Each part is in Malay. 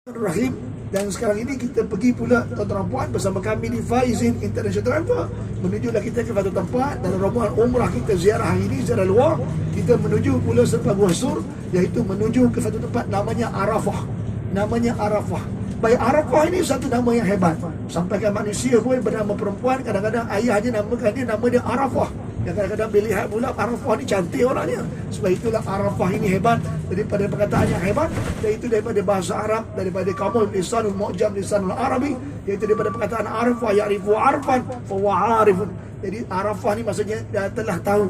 Rahim. Dan sekarang ini kita pergi pula tuan-tuan puan bersama kami di Faizin International Travel. Menujulah kita ke satu tempat dalam rombongan umrah kita ziarah hari ini, ziarah luar. Kita menuju pula selepas Ghuasur, iaitu menuju ke satu tempat namanya Arafah. Namanya Arafah. Baik, Arafah ini satu nama yang hebat. Sampaikan manusia pun bernama perempuan, kadang-kadang ayahnya namakan dia, nama dia Arafah. Dan kadang-kadang bila lihat pula Arafah ni cantik orangnya. Sebab itulah Arafah ini hebat daripada perkataan yang hebat, iaitu daripada bahasa Arab, daripada Kamul Lisanul Mu'jam Lisanul Arabi, iaitu daripada perkataan Arafah ya'rifu arfan fa huwa arifun. Jadi Arafah ni maksudnya dia telah tahu.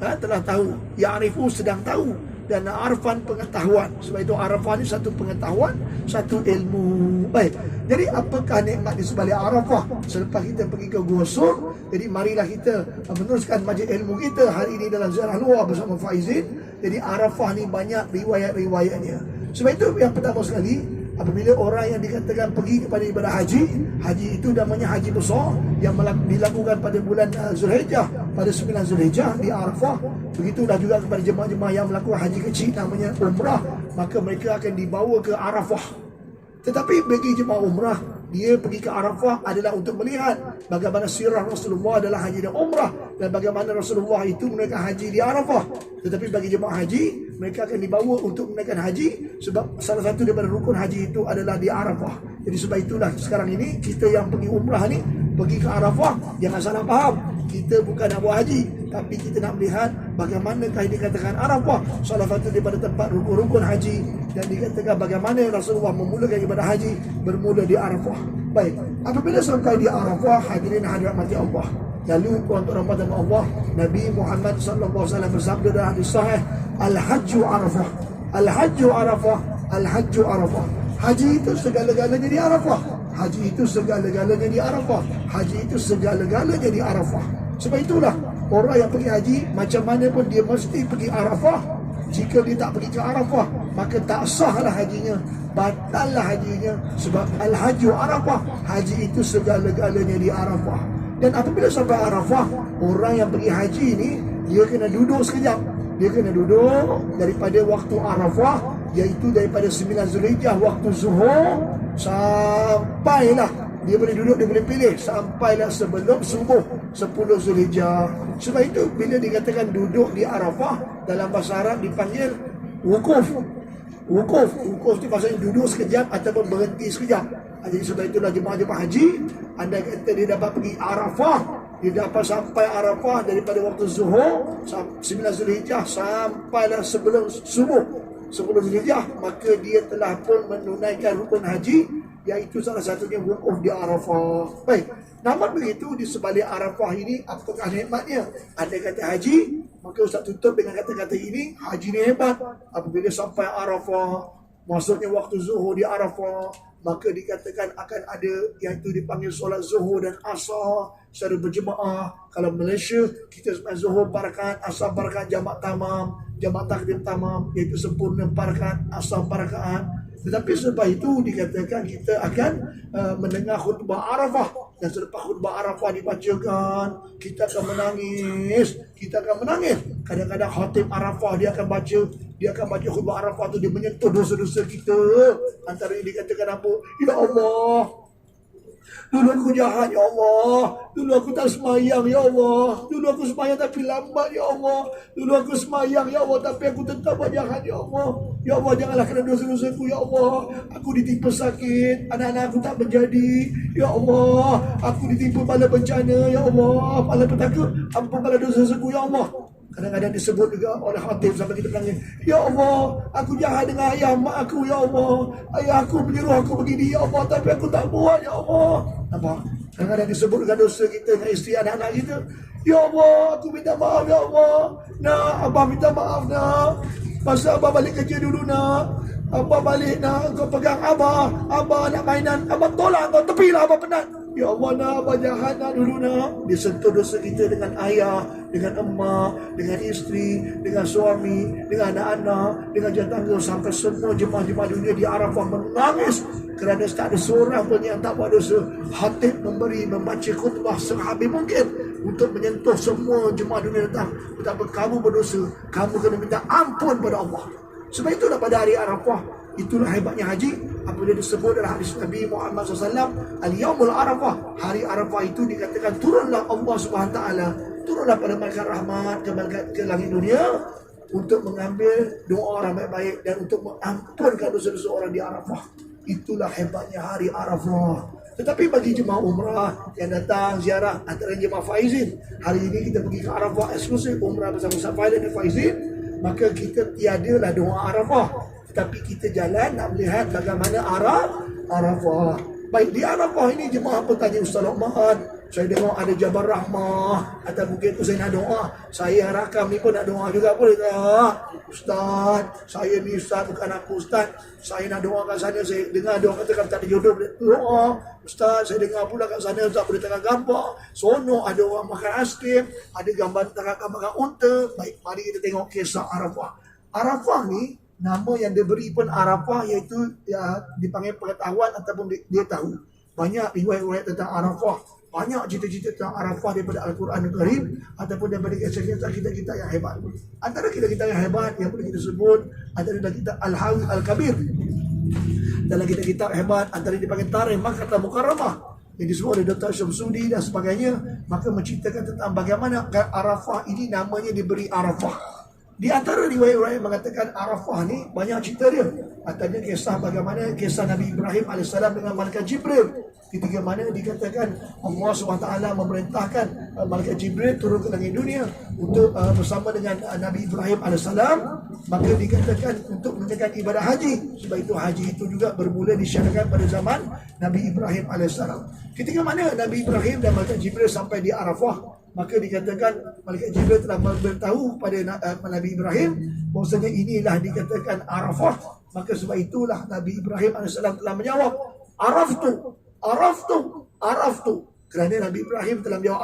Telah tahu. Ya'rifu sedang tahu, dan arfan pengetahuan. Sebab itu Arafah ni satu pengetahuan, satu ilmu. Baik. Jadi apakah nikmat di sebalik Arafah selepas kita pergi ke Ghuasur? Jadi marilah kita meneruskan majlis ilmu kita hari ini dalam ziarah luar bersama Faizin. Jadi Arafah ni banyak riwayat-riwayatnya. Sebab itu yang pertama sekali, apabila orang yang dikatakan pergi kepada ibadah haji, haji itu namanya haji besar yang dilakukan pada bulan Zulhijjah, pada 9 Zulhijjah di Arafah. Begitulah juga kepada jemaah-jemaah yang melakukan haji kecil namanya umrah, maka mereka akan dibawa ke Arafah. Tetapi bagi jemaah umrah, dia pergi ke Arafah adalah untuk melihat bagaimana sirah Rasulullah adalah haji dan umrah, dan bagaimana Rasulullah itu menunaikan haji di Arafah. Tetapi bagi jemaah haji, mereka akan dibawa untuk menunaikan haji, sebab salah satu daripada rukun haji itu adalah di Arafah. Jadi sebab itulah sekarang ini kita yang pergi umrah ni, pergi ke Arafah, jangan salah faham. Kita bukan nak buat haji, tapi kita nak melihat bagaimanakah dikatakan Arafah salah satu daripada tempat rukun-rukun haji, dan dikatakan bagaimana Rasulullah memulakan ibadah haji bermula di Arafah. Baik, apabila sampai di Arafah, hadirin hadirat mati Allah, lalu tuan-tuan dan Allah, Nabi Muhammad sallallahu alaihi wasallam bersabda dalam hadis sahih, Al-Hajju Arafah, Al-Hajju Arafah, Al-Hajju Arafah. Haji itu segala-galanya di Arafah. Haji itu segala-galanya di Arafah. Haji itu segala-galanya di Arafah. Sebab itulah orang yang pergi haji, macam mana pun dia mesti pergi Arafah. Jika dia tak pergi ke Arafah, maka tak sahlah hajinya, batallah hajinya. Sebab Al-Hajju Arafah, haji itu segala-galanya di Arafah. Dan apabila sampai Arafah, orang yang pergi haji ni, dia kena duduk sekejap. Dia kena duduk daripada waktu Arafah, iaitu daripada 9 Zulhijjah waktu zuhur, sampailah dia boleh duduk, dia boleh pilih sampailah sebelum subuh 10 Zulhijjah. Sebab itu bila dikatakan duduk di Arafah, dalam bahasa Arab dipanggil wukuf. Wukuf itu maksudnya duduk sekejap ataupun berhenti sekejap. Jadi sebab itulah jemaah-jemaah haji, anda kata dia dapat pergi Arafah, dia dapat sampai Arafah daripada waktu zuhur 9 Zulhijjah sampailah sebelum subuh 10 Zulhijjah, maka dia telah pun menunaikan rukun haji, iaitu salah satunya wukuf di Arafah. Baik, namun begitu di sebalik Arafah ini apakah nikmatnya? Anda kata haji, maka Ustaz tutup dengan kata-kata ini, haji ni hebat. Apabila sampai Arafah, maksudnya waktu zuhur di Arafah, maka dikatakan akan ada yang itu dipanggil solat zuhur dan asar secara berjemaah. Kalau Malaysia, kita sembahyang zuhur 4 rakaat, asar 4 rakaat, jamak tamam, jamak takdim tamam, iaitu sempurna 4 rakaat, asar 4 rakaat. Tetapi selepas itu dikatakan kita akan mendengar khutbah Arafah, dan selepas khutbah Arafah dibacakan, kita akan menangis. Kadang-kadang khatib Arafah dia akan baca khutbah Arafah tu, dia menyentuh dosa-dosa kita. Antara yang dikatakan apa? Ya Allah, dulu aku jahat ya Allah, dulu aku tak semayang ya Allah, dulu aku semayang tapi lambat ya Allah, dulu aku semayang ya Allah tapi aku tetap buat jahat ya Allah. Ya Allah, janganlah kerana dosa-dosaku ya Allah, aku ditimpa sakit, anak-anak aku tak menjadi ya Allah, aku ditimpa bala bencana ya Allah, bala petaka, ampunkanlah dosa-dosaku ya Allah. Kadang-kadang disebut juga oleh khatib sampai kita menangis, ya Allah, aku jahat dengan ayah mak aku ya Allah, ayah aku menyuruh aku begini ya Allah, tapi aku tak buat ya Allah. Nampak? Kadang-kadang disebut dengan dosa kita dengan isteri anak-anak kita, ya Allah, aku minta maaf ya Allah, nak, abah minta maaf nak, masa abah balik kerja dulu nak, abah balik nak, kau pegang abah nak mainan, abah tolak kau, tepilah abah penat. Ya Allah nak, abah jahat nak dulu nak. Dia sentuh dosa kita dengan ayah, dengan emak, dengan isteri, dengan suami, dengan anak-anak, dengan jantangga, sampai semua jemaah-jemaah dunia di Arafah menangis kerana tak ada seorang pun yang tak buat dosa. Khatib membaca khutbah sehabis mungkin untuk menyentuh semua jemaah dunia datang. Betapa kamu berdosa, kamu kena minta ampun pada Allah. Sebab itulah pada hari Arafah, itulah hebatnya haji. apabila disebut dalam hadis Nabi Muhammad SAW, Al-Yaumul Arafah, hari Arafah itu dikatakan turunlah Allah SWT, turunlah pada malaikat rahmat ke langit dunia untuk mengambil doa orang baik-baik dan untuk mengampunkan dosa-dosa orang di Arafah. Itulah hebatnya hari Arafah. Tetapi bagi jemaah umrah yang datang ziarah, antara jemaah faizin, hari ini kita pergi ke Arafah eksklusif umrah bersama Safai dan faizin, maka kita tiadalah doa Arafah, tetapi kita jalan nak melihat bagaimana Arafah. Baik, di Arafah ini jemaah bertanya, Ustaz Luqman, saya dengar ada Jabal Rahmah, atau mungkin saya nak doa, saya rakam ni pun nak doa juga, boleh tak? Ustaz, saya ni Ustaz, bukan aku Ustaz, saya nak doa kat sana, saya dengar doa katakan tak ada jodoh, boleh doa. Ustaz, saya dengar pula kat sana Ustaz boleh tengah gambar, sonok ada orang makan aiskrim, ada gambar tengah makan unta. Baik, mari kita tengok kisah Arafah. Arafah ni, nama yang diberi pun Arafah, iaitu ya, dipanggil pengetahuan ataupun dia tahu. Banyak riwayat-riwayat tentang Arafah, banyak cerita-cerita tentang Arafah daripada Al-Quran Al-Karim ataupun daripada kisah-kisah kita yang hebat. Antara kita yang hebat yang boleh kita sebut adalah kitab Al-Hawi Al-Kabir. Dalam kitab hebat antara dipanggil Tarikh Makkah Mukarramah yang disebut oleh Dr. Syamsuddin dan sebagainya, maka menceritakan tentang bagaimana Arafah ini namanya diberi Arafah. Di antara riwayat-riwayat mengatakan Arafah ni banyak cerita dia. Antaranya kisah bagaimana kisah Nabi Ibrahim AS dengan Malaikat Jibril. Ketika mana dikatakan Allah SWT memerintahkan Malaikat Jibril turun ke langit dunia untuk bersama dengan Nabi Ibrahim AS, maka dikatakan untuk menunaikan ibadah haji. Sebab itu haji itu juga bermula disyaratkan pada zaman Nabi Ibrahim AS. Ketika mana Nabi Ibrahim dan Malaikat Jibril sampai di Arafah, maka dikatakan Malaikat Jibril telah memberitahu pada Nabi Ibrahim bahwasanya inilah dikatakan Arafah. Maka sebab itulah Nabi Ibrahim AS telah menjawab, Araftu. Kerana Nabi Ibrahim telah menjawab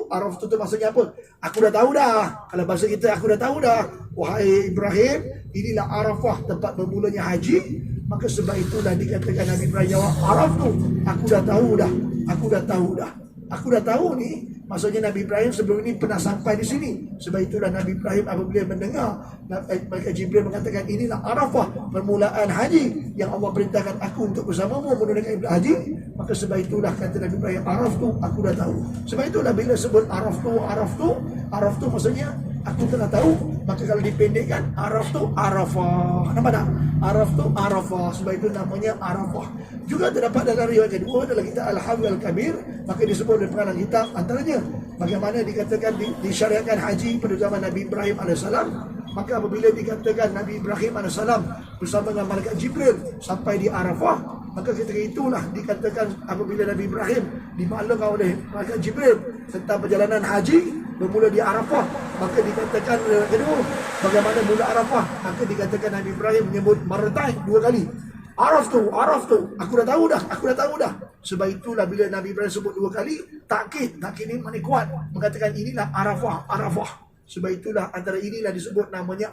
Araftu tu maksudnya apa? Aku dah tahu dah. Kalau bahasa kita, aku dah tahu dah. Wahai Ibrahim, inilah Arafah, tempat bermulanya haji. Maka sebab itulah dikatakan Nabi Ibrahim jawab Araftu. Aku dah tahu ni. Maksudnya Nabi Ibrahim sebelum ini pernah sampai di sini. Sebab itulah Nabi Ibrahim apabila mendengar Malaikat Jibril mengatakan inilah Arafah, permulaan haji yang Allah perintahkan aku untuk bersamamu menunaikan ibadah haji, maka sebab itulah kata Nabi Ibrahim, Araftu, aku dah tahu. Sebab itulah bila sebut Araftu maksudnya aku telah tahu. Maka kalau dipendekkan Araftu Arafah. Nampak tak? Araftu Arafah. Sebab itu namanya Arafah. Juga terdapat dalam riwayat kedua dalam kitab Al-Hawi Al-Kabir, maka disebut dalam pengarang kitab antaranya bagaimana dikatakan disyariatkan haji pada zaman Nabi Ibrahim AS. Maka apabila dikatakan Nabi Ibrahim AS bersama dengan Malaikat Jibril sampai di Arafah, maka ketika itulah dikatakan apabila Nabi Ibrahim dimaklumkan oleh Malaikat Jibril tentang perjalanan haji bermula di Arafah, maka dikatakan kedua bagaimana mula Arafah, maka dikatakan Nabi Ibrahim menyebut martain 2 kali. Araftu, aku dah tahu dah. Sebab itulah bila Nabi Ibrahim sebut 2 kali, takkid ni mana kuat, mengatakan inilah Arafah. Sebab itulah antara inilah disebut namanya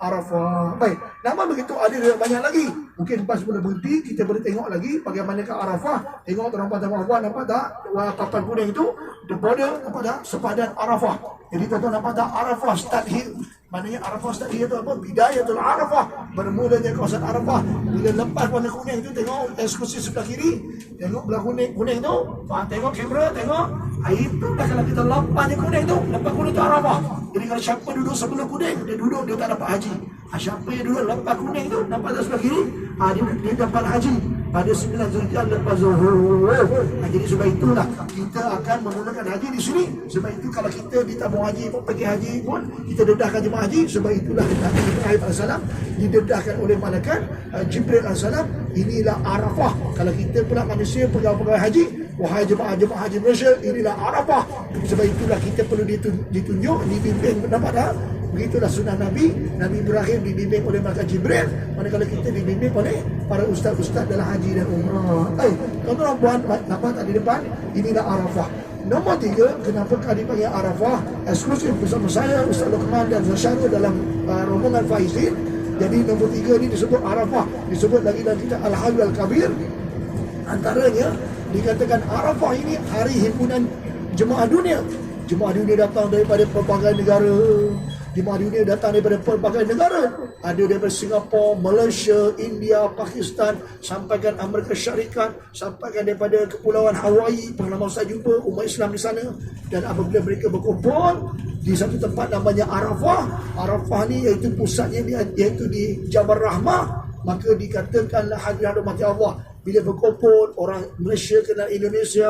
Arafah. Baik, nama begitu ada banyak lagi. Mungkin pas boleh berhenti, kita boleh tengok lagi bagaimana ke Arafah. Tengok tuan-tuan nampak tak? Kapal kuning itu, the border, nampak tak? Sepadan Arafah. Jadi tuan-tuan nampak tak? Arafah start hill. Maknanya Arafah start hill itu apa? Bidayatul Arafah. Bermulanya kawasan Arafah. Bila lepas warna kuning itu, tengok eksklusif sebelah kiri. Tengok belah kuning tu. Tengok kamera, tengok. Itu dah kalau kita lepas yang kuning tu, lepas kuning tu Arafah. Jadi kalau siapa duduk sebelum kuning, dia tak dapat haji. Siapa yang duduk lepas kuning tu, nampak tak sebelah kiri, dia dapat haji pada 9 Zulhijjah lepas Zuhur. Jadi sebab itulah kita akan menggunakan haji di sini. Sebab itu kalau kita di tabung haji pun, pergi haji pun, kita dedahkan jemaah haji. Sebab itulah Nabi Ibrahim AS didedahkan oleh Malaikat Jibril AS. Inilah Arafah. Kalau kita pula manusia pegawai haji, wahai jemaah haji Malaysia, inilah Arafah. Sebab itulah kita perlu ditunjuk, dibimbing. Nampak tak? Begitulah sunnah Nabi Ibrahim dibimbing oleh Malaikat Jibril, manakala kita dibimbing oleh para ustaz-ustaz dalam haji dan umrah. Tuan-tuan puan, nampak tak di depan? Inilah Arafah. Nombor 3, kenapa kali dipanggil Arafah? Eksklusif bersama saya, Ustaz Luqman dan Zasyarul dalam rombongan Faizin. Jadi nombor 3 ni disebut Arafah. Disebut lagi dalam kitab Al-Hawi Al-Kabir. Antaranya dikatakan Arafah ini hari himpunan jemaah dunia. Jemaah dunia datang daripada pelbagai negara, Jemaah dunia datang daripada pelbagai negara. Ada daripada Singapura, Malaysia, India, Pakistan, sampaikan Amerika Syarikat, sampaikan daripada Kepulauan Hawaii. Pernah saya jumpa umat Islam di sana. Dan apabila mereka berkumpul di satu tempat namanya Arafah. Arafah ni iaitu pusatnya iaitu di Jabal Rahmah. Maka dikatakanlah hadirin rahmati Allah, bila berkumpul, orang Malaysia kena Indonesia,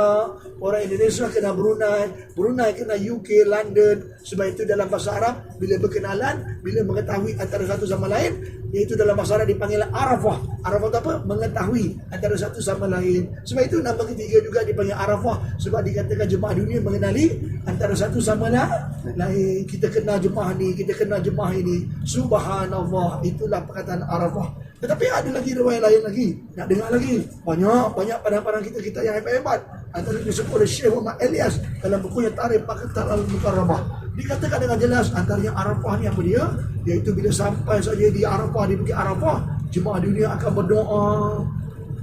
orang Indonesia kena Brunei, Brunei kena UK, London. Sebab itu dalam bahasa Arab, bila berkenalan, bila mengetahui antara satu sama lain, iaitu dalam bahasa Arab dipanggil Arafah. Arafah itu apa? Mengetahui antara satu sama lain. Sebab itu nama ketiga juga dipanggil Arafah. Sebab dikatakan jemaah dunia mengenali antara satu sama lain. Kita kenal jemaah ni, kita kenal jemaah ini. Subhanallah, itulah perkataan Arafah. Tetapi ada lagi riwayat lain lagi. Nak dengar lagi. Banyak padang-padang kita yang hebat-hebat. Antara disebut oleh Syekh Muhammad Elias dalam bukunya Tarikh Maktal Al-Mukarramah. Dikatakan dengan jelas antaranya Arafah ni apa dia? Iaitu bila sampai saja di Arafah, di Bukit Arafah, jemaah dunia akan berdoa.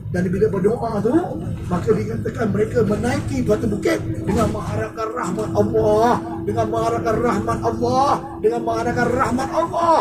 Dan bila berdoa tu, maka dikatakan mereka menaiki batu bukit dengan mengharapkan rahmat Allah. Dengan mengharapkan rahmat Allah. Dengan mengharapkan rahmat Allah.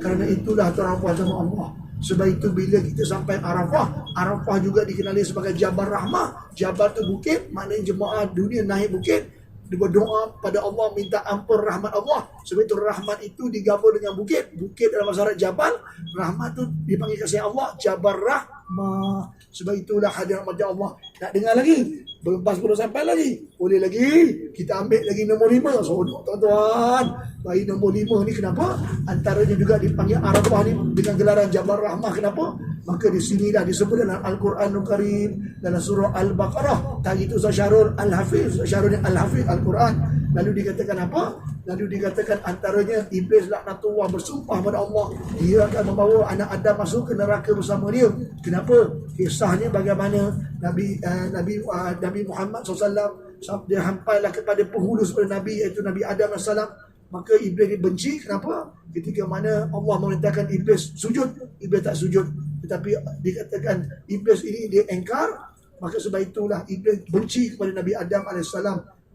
Kerana itulah Tuhan sama Allah. Sebab itu bila kita sampai Arafah, Arafah juga dikenali sebagai Jabal Rahmah. Jabal tu bukit, maknanya jemaah dunia naik bukit, dia berdoa pada Allah, minta ampun rahmat Allah. Sebab itu rahmat itu digabung dengan bukit. Bukit dalam bahasa Arab Jabal, rahmat tu dipanggil kasih Allah Jabal Rahmah. Sebab itulah hadirat rahmat Allah. Nak dengar lagi? Belum pas belum sampai lagi. Boleh lagi. Kita ambil lagi nombor 5. So, tuan-tuan, bayi nombor 5 ni kenapa? Antaranya juga dipanggil Arafah ni dengan gelaran Jabal Rahmah. Kenapa? Maka di sinilah disebut dalam Al-Quranul Karim, dalam surah Al-Baqarah. Tadi itu Syarul Al-Hafiz, Syarul Al-Hafiz Al-Quran. Lalu dikatakan apa? Lalu dikatakan antaranya Iblis laknatullah bersumpah pada Allah, dia akan membawa anak Adam masuk ke neraka bersama dia. Kenapa? Kisahnya bagaimana Nabi Muhammad SAW dia hampailah kepada penghulu sepada Nabi, iaitu Nabi Adam AS. Maka Iblis dibenci. Kenapa? Ketika mana Allah memerintahkan Iblis sujud, Iblis tak sujud. Tetapi dikatakan Iblis ini dia engkar. Maka sebab itulah Iblis benci kepada Nabi Adam AS.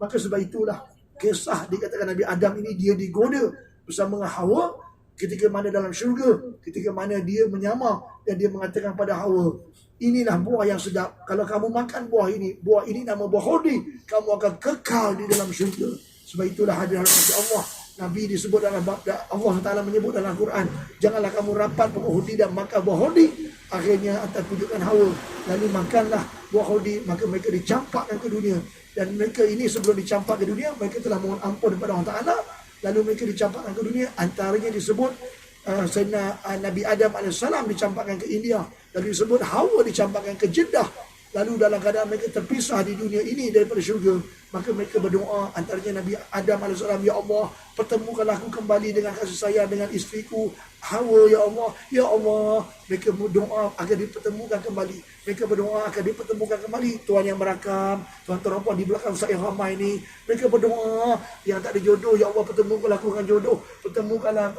Maka sebab itulah kisah dikatakan Nabi Adam ini dia digoda bersama dengan Hawa ketika mana dalam syurga, ketika mana dia menyamar dan dia mengatakan pada Hawa, inilah buah yang sedap. Kalau kamu makan buah ini nama buah khuldi, kamu akan kekal di dalam syurga. Sebab itulah hadirat Allah. Nabi disebut dalam Allah Taala menyebut dalam Quran, janganlah kamu rapat pokok khuldi dan makan buah khuldi. Akhirnya atas tunjukkan Hawa, lalu makanlah buah khuldi, maka mereka dicampakkan ke dunia. Dan mereka ini sebelum dicampak ke dunia, mereka telah mohon ampun kepada Allah Ta'ala. Lalu mereka dicampakkan ke dunia. Antaranya disebut Sayyidina Nabi Adam AS dicampakkan ke India. Lalu disebut Hawa dicampakkan ke Jeddah. Lalu dalam keadaan mereka terpisah di dunia ini daripada syurga, maka mereka berdoa antaranya Nabi Adam AS, ya Allah, pertemukanlah aku kembali dengan kasih sayang dengan isteriku Hawa, ya Allah, ya Allah. Mereka berdoa agar dipertemukan kembali. Mereka berdoa agar dipertemukan kembali. Tuhan yang merakam, Tuhan terhormat di belakang saya ramai ini. Mereka berdoa yang tak ada jodoh, ya Allah, pertemukanlah aku dengan jodoh. Pertemukanlah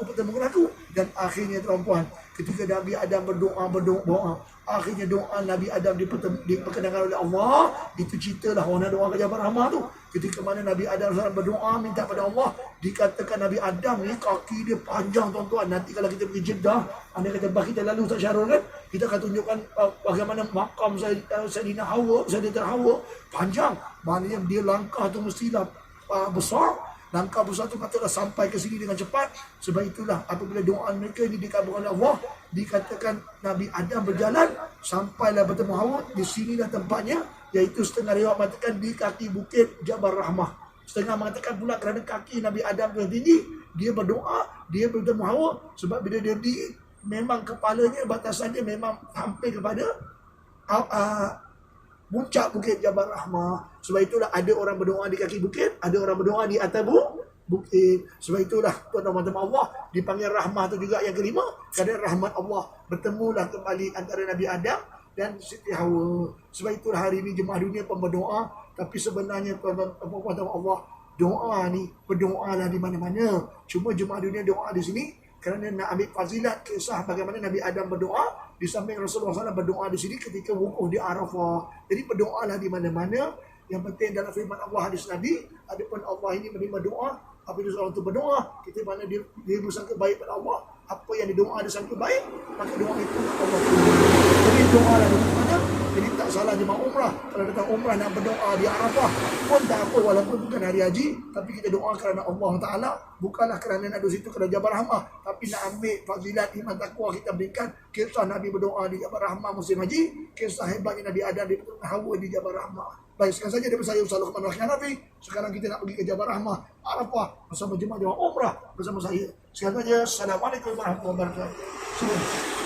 aku. Dan akhirnya tuan-tuan, ketika Nabi Adam berdoa, akhirnya doa Nabi Adam diperkenankan oleh Allah. Itu ceritalah orang doa ke Jabal Rahmah tu. Ketika mana Nabi Adam berdoa minta pada Allah, dikatakan Nabi Adam ni kaki dia panjang tuan-tuan. Nanti kalau kita pergi Jeddah, anda kata bah kita lalu tak Syarul kan, kita akan tunjukkan bagaimana makam Sayyidina Hawa panjang. Maknanya dia langkah tu mestilah besar. Langkah besar tu patutlah sampai ke sini dengan cepat. Sebab itulah apabila doa mereka ini dikabulkan oleh Allah, dikatakan Nabi Adam berjalan sampailah bertemu Hawa. Di sinilah tempatnya, iaitu setengah riwayat mengatakan di kaki bukit Jabal Rahmah. Setengah mengatakan pula kerana kaki Nabi Adam yang tinggi, dia berdoa, dia bertemu Hawa. Sebab bila dia memang kepalanya, batasannya memang hampir kepada puncak bukit Jabal Rahmah. Sebab itulah ada orang berdoa di kaki bukit, ada orang berdoa di atas bukit. Sebab itulah tuan-tuan Allah dipanggil rahmah tu juga yang kelima. Kerana rahmat Allah bertemulah kembali antara Nabi Adam dan Siti Hawa. Sebab itulah hari ini jemaah dunia pun berdoa. Tapi sebenarnya tuan-tuan Allah, doa ni berdoalah di mana-mana. Cuma jemaah dunia doa di sini kerana nak ambil fazilat kisah bagaimana Nabi Adam berdoa, di samping Rasulullah SAW berdoa di sini ketika wukuf di Arafah. Jadi berdoalah di mana-mana. Yang penting dalam firman Allah hadis Nabi, adapun Allah ini menerima doa Apabila seorang itu berdoa, kita mana dia bersangka baik pada Allah, apa yang didoa disangka baik, maka doa itu Allah terima. Jadi doa lah doanya. Jadi tak salah jemaah umrah. Kalau datang umrah nak berdoa di Arafah pun tak apa, walaupun bukan hari haji, tapi kita doa kerana Allah Ta'ala, bukanlah kerana nak duduk situ kerana Jabal Rahmah, tapi nak ambil fadilat iman takwa kita berikan. Kisah Nabi berdoa di Jabal Rahmah musim haji, kisah hebatnya Nabi Adam di Hawa di Jabal Rahmah. Baik, sekarang saja daripada saya Ustaz Luqman Rahman Nabi. Sekarang kita nak pergi ke Jabal Rahmah Arafah bersama jemaah umrah bersama saya. Sekarang saja, Assalamualaikum warahmatullahi wabarakatuh.